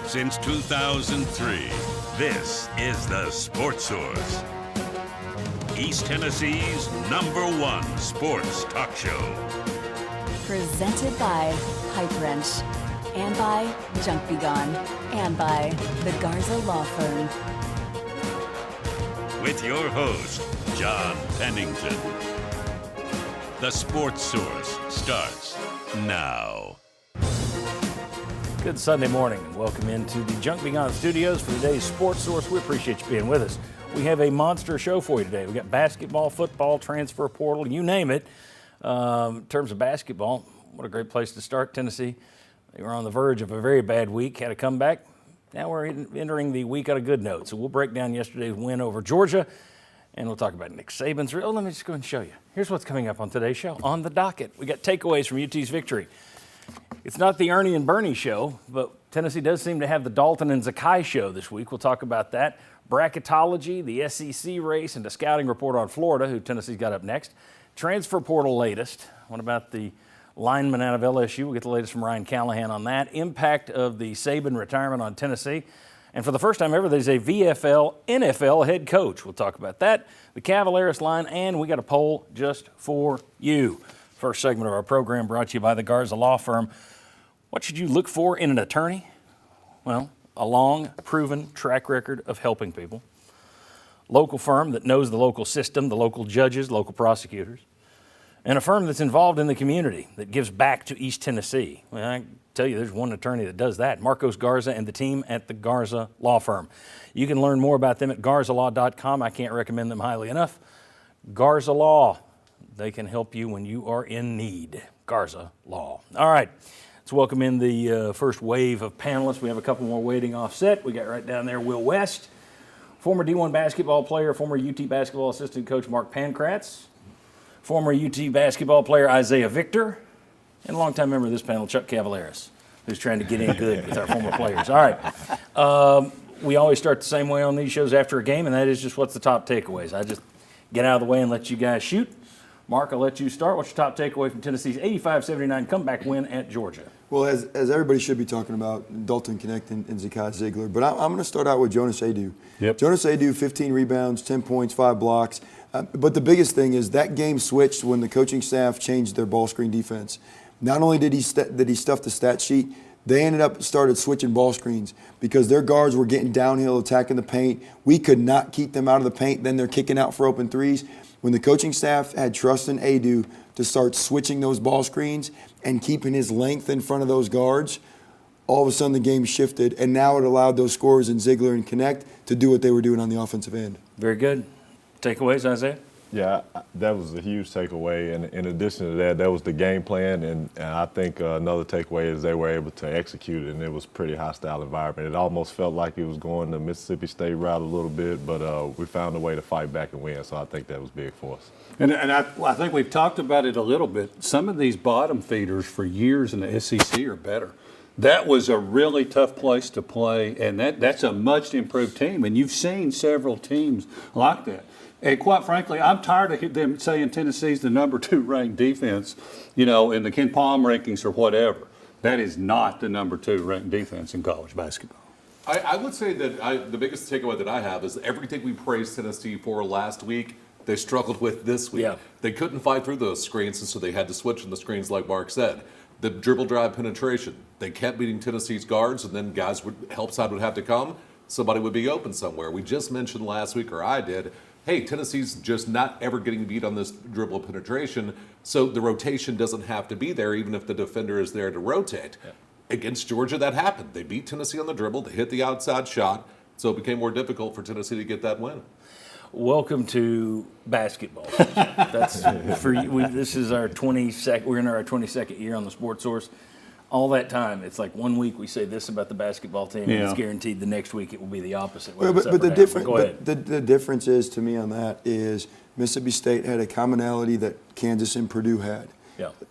Since 2003, this is the Sports Source, East Tennessee's #1 sports talk show. Presented by Pipe Wrench, and by Junk Be Gone, and by the Garza Law Firm. With your host, John Pennington. The Sports Source starts now. Good Sunday morning and welcome into the Junk Be Gone studios for today's Sports Source. We appreciate you being with us. We have a monster show for you today. We got basketball, football, transfer portal, you name it. In terms of basketball, what a great place to start. Tennessee, they were on the verge of a very bad week, had a comeback. Now we're entering the week on a good note. So we'll break down yesterday's win over Georgia, and we'll talk about Nick Saban's. Let me just go and show you. Here's what's coming up on today's show. On the docket, we got takeaways from UT's victory. It's not the Ernie and Bernie show, but Tennessee does seem to have the Dalton and Zakai show this week. We'll talk about that. Bracketology, the SEC race, and a scouting report on Florida, who Tennessee's got up next. Transfer portal latest. What about the lineman out of LSU? We'll get the latest from Ryan Callahan on that. Impact of the Saban retirement on Tennessee. And for the first time ever, there's a VFL NFL head coach. We'll talk about that, the Cavaliers line, and we got a poll just for you. First segment of our program brought to you by the Garza Law Firm. What should you look for in an attorney? Well, a long, proven track record of helping people. Local firm that knows the local system, the local judges, local prosecutors. And a firm that's involved in the community, that gives back to East Tennessee. Well, I can tell you there's one attorney that does that, Marcos Garza and the team at the Garza Law Firm. You can learn more about them at garzalaw.com. I can't recommend them highly enough. Garza Law, they can help you when you are in need. Garza Law. All right, let's welcome in the first wave of panelists. We have a couple more waiting off set. We got right down there Will West, former D1 basketball player, former UT basketball assistant coach Mark Pankratz, former UT basketball player Isaiah Victor, and a longtime member of this panel, Chuck Cavaleris, who's trying to get in good with our former players. All right. We always start the same way on these shows after a game, and that is just what's the top takeaways. I just get out of the way and let you guys shoot. Mark, I'll let you start. What's your top takeaway from Tennessee's 85-79 comeback win at Georgia? Well, as everybody should be talking about, Dalton Connect and Zakai Ziegler. But I'm going to start out with Jonas Adu. Yep. Jonas Adu, 15 rebounds, 10 points, 5 blocks. But the biggest thing is that game switched when the coaching staff changed their ball screen defense. Not only did he stuff the stat sheet, they started switching ball screens because their guards were getting downhill, attacking the paint. We could not keep them out of the paint. Then they're kicking out for open threes. When the coaching staff had trust in Adu to start switching those ball screens and keeping his length in front of those guards, all of a sudden the game shifted, and now it allowed those scorers in Ziegler and Connect to do what they were doing on the offensive end. Very good. Takeaways, Isaiah? Yeah, that was a huge takeaway. And in addition to that, that was the game plan. And I think another takeaway is they were able to execute it, and it was a pretty hostile environment. It almost felt like it was going the Mississippi State route a little bit, but we found a way to fight back and win. So I think that was big for us. And I think we've talked about it a little bit. Some of these bottom feeders for years in the SEC are better. That was a really tough place to play, and that's a much improved team. And you've seen several teams like that. And quite frankly, I'm tired of them saying Tennessee's the #2 ranked defense, in the Ken Palm rankings or whatever. That is not the #2 ranked defense in college basketball. I would say that the biggest takeaway that I have is everything we praised Tennessee for last week, they struggled with this week. Yeah. They couldn't fight through those screens, and so they had to switch in the screens like Mark said. The dribble drive penetration, they kept beating Tennessee's guards, and then help side would have to come. Somebody would be open somewhere. We just mentioned last week, or I did, hey, Tennessee's just not ever getting beat on this dribble penetration, so the rotation doesn't have to be there even if the defender is there to rotate. Yeah. Against Georgia, that happened. They beat Tennessee on the dribble. They hit the outside shot, so it became more difficult for Tennessee to get that win. Welcome to basketball. That's for you. This is our 22nd. We're in our 22nd year on the Sports Source. All that time, it's like one week we say this about the basketball team, and it's guaranteed the next week it will be the opposite. But the difference is, to me, on that is Mississippi State had a commonality that Kansas and Purdue had,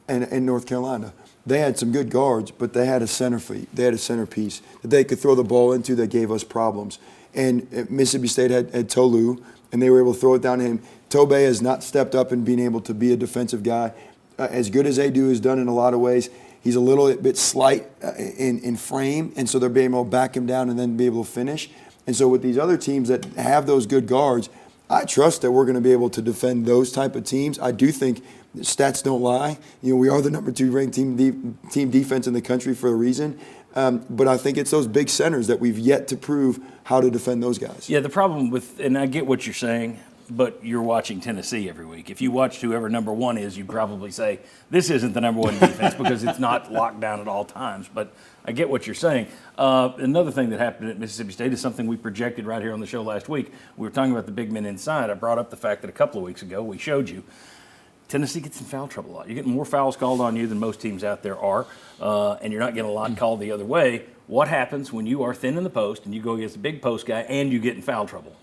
and North Carolina. They had some good guards, but they had a centerpiece that they could throw the ball into that gave us problems. And Mississippi State had Tolu, and they were able to throw it down to him. Tobey has not stepped up in being able to be a defensive guy. as good as they do, is done in a lot of ways. He's a little bit slight in frame, and so they're being able to back him down and then be able to finish. And so with these other teams that have those good guards, I trust that we're going to be able to defend those type of teams. I do think stats don't lie. We are the number 2 ranked team defense in the country for a reason. But I think it's those big centers that we've yet to prove how to defend those guys. Yeah, the problem with, and I get what you're saying, but you're watching Tennessee every week. If you watched whoever number 1 is, you'd probably say, this isn't the number 1 defense because it's not locked down at all times. But I get what you're saying. Another thing that happened at Mississippi State is something we projected right here on the show last week. We were talking about the big men inside. I brought up the fact that a couple of weeks ago we showed you Tennessee gets in foul trouble a lot. You're getting more fouls called on you than most teams out there are, and you're not getting a lot called the other way. What happens when you are thin in the post and you go against a big post guy and you get in foul trouble?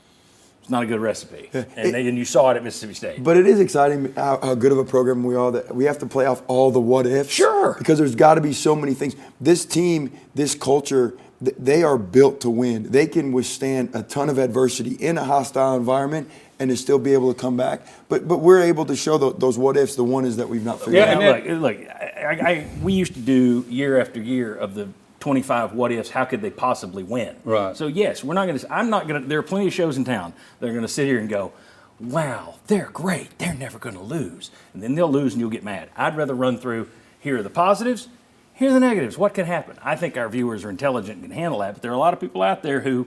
It's not a good recipe, and you saw it at Mississippi State. But it is exciting how good of a program we are that we have to play off all the what ifs. Sure. Because there's got to be so many things. This team, this culture, they are built to win. They can withstand a ton of adversity in a hostile environment and to still be able to come back. But we're able to show those what ifs, the one is that we've not figured out. Look, we used to do year after year of the 25 what ifs, how could they possibly win? Right. So yes, I'm not going to, there are plenty of shows in town that are going to sit here and go, wow, they're great, they're never going to lose. And then they'll lose and you'll get mad. I'd rather run through, here are the positives, here are the negatives, what can happen? I think our viewers are intelligent and can handle that, but there are a lot of people out there who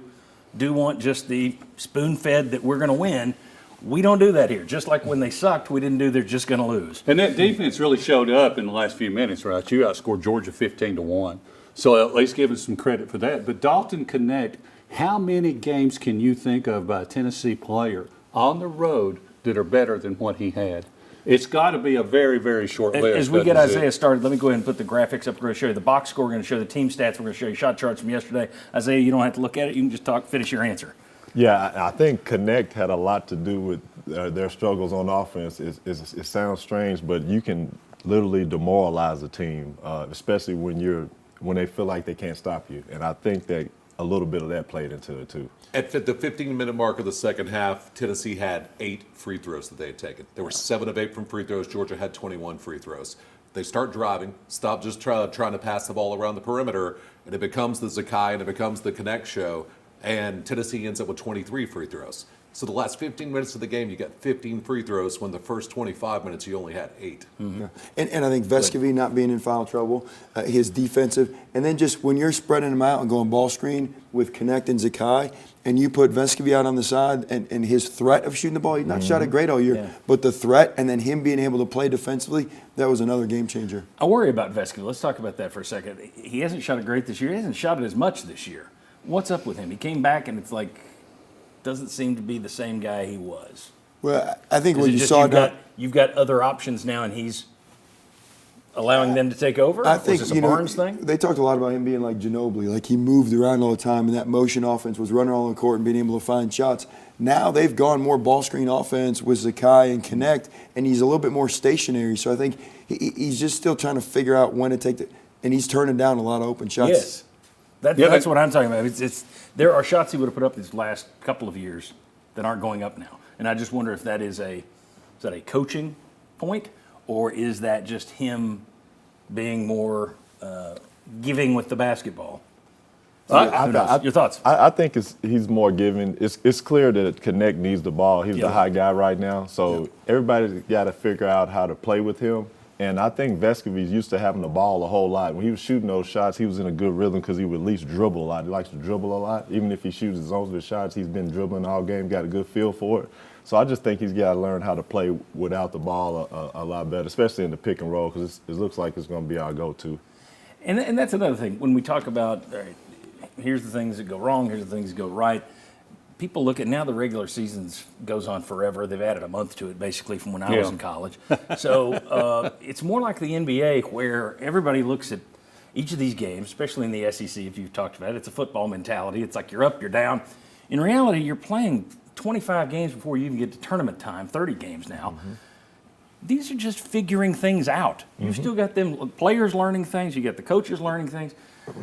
do want just the spoon-fed that we're going to win. We don't do that here. Just like when they sucked, we didn't do they're just going to lose. And that defense really showed up in the last few minutes, right? You outscored Georgia 15-1. So at least give us some credit for that. But Dalton Connect, how many games can you think of by a Tennessee player on the road that are better than what he had? It's got to be a very, very short list. As we get Isaiah started, let me go ahead and put the graphics up. We're going to show you the box score. We're going to show you the team stats. We're going to show you shot charts from yesterday. Isaiah, you don't have to look at it. You can just finish your answer. Yeah, I think Connect had a lot to do with their struggles on offense. It sounds strange, but you can literally demoralize a team, especially when they feel like they can't stop you. And I think that a little bit of that played into it too. At the 15-minute mark of the second half, Tennessee had 8 free throws that they had taken. There were 7 of 8 from free throws. Georgia had 21 free throws. They start driving, stop just trying to pass the ball around the perimeter, and it becomes the Zakai and it becomes the Connect show. And Tennessee ends up with 23 free throws. So the last 15 minutes of the game, you got 15 free throws when the first 25 minutes you only had 8. Mm-hmm. Yeah. And I think Vescovy not being in foul trouble, his defensive, and then just when you're spreading them out and going ball screen with Connect and Zakai, and you put Vescovy out on the side and his threat of shooting the ball, he's not shot it great all year, but the threat and then him being able to play defensively, that was another game changer. I worry about Vescovy. Let's talk about that for a second. He hasn't shot it great this year. He hasn't shot it as much this year. What's up with him? He came back and it's like, doesn't seem to be the same guy he was. Well, I think what you saw you've got other options now, and he's allowing them to take over. I think was this a Barnes thing? They talked a lot about him being like Ginobili, like he moved around all the time, and that motion offense was running all on the court and being able to find shots. Now they've gone more ball screen offense with Zakai and Connect, and he's a little bit more stationary. So I think he's just still trying to figure out when to take and he's turning down a lot of open shots. Yes. That's what I'm talking about. There are shots he would have put up these last couple of years that aren't going up now. And I just wonder if that is a coaching point, or is that just him being more giving with the basketball? Your thoughts? I think he's more giving. It's clear that Connect needs the ball. He's the high guy right now. So everybody's got to figure out how to play with him. And I think Vescovy's used to having the ball a whole lot. When he was shooting those shots, he was in a good rhythm because he would at least dribble a lot. He likes to dribble a lot. Even if he shoots his own shots, he's been dribbling all game, got a good feel for it. So I just think he's got to learn how to play without the ball a lot better, especially in the pick and roll, because it looks like it's going to be our go-to. And that's another thing. When we talk about, all right, here's the things that go wrong, here's the things that go right, people look at now the regular season goes on forever. They've added a month to it, basically, from when I was in college. So it's more like the NBA, where everybody looks at each of these games, especially in the SEC, if you've talked about it. It's a football mentality. It's like you're up, you're down. In reality, you're playing 25 games before you even get to tournament time, 30 games now. Mm-hmm. These are just figuring things out. You've still got them players learning things. You got the coaches learning things.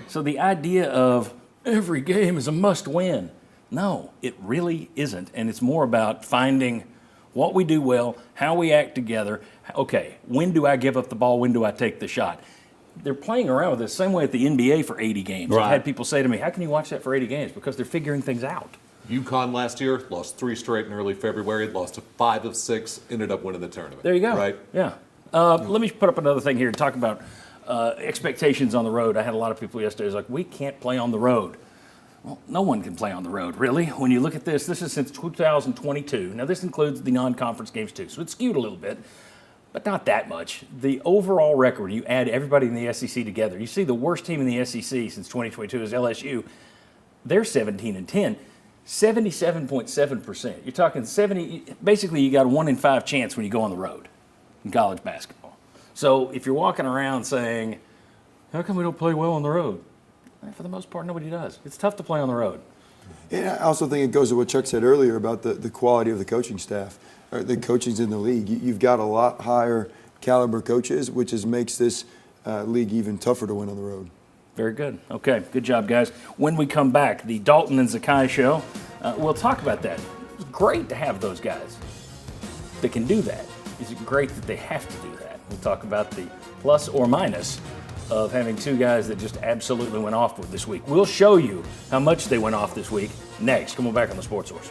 So the idea of every game is a must-win, no, it really isn't. And it's more about finding what we do well, how we act together. Okay, when do I give up the ball? When do I take the shot? They're playing around with this same way at the NBA for 80 games. Right. I've had people say to me, how can you watch that for 80 games? Because they're figuring things out. UConn last year lost 3 straight in early February, lost to 5 of 6, ended up winning the tournament. There you go. Right? Yeah. Let me put up another thing here and talk about expectations on the road. I had a lot of people yesterday who was like, we can't play on the road. Well, no one can play on the road, really. When you look at this is since 2022. Now, this includes the non-conference games, too, so it's skewed a little bit, but not that much. The overall record, when you add everybody in the SEC together, you see the worst team in the SEC since 2022 is LSU. They're 17-10, 77.7%. You're talking 70. Basically, you got a 1 in 5 chance when you go on the road in college basketball. So if you're walking around saying, how come we don't play well on the road? For the most part, nobody does. It's tough to play on the road. And I also think it goes to what Chuck said earlier about the quality of the coaching staff, or the coaching's in the league. You've got a lot higher caliber coaches, which makes this league even tougher to win on the road. Very good. Okay, good job, guys. When we come back, the Dalton and Zakai show, we'll talk about that. It's great to have those guys that can do that. It's great that they have to do that. We'll talk about the plus or minus of having 2 guys that just absolutely went off this week. We'll show you how much they went off this week next. Come on back on the Sports Source.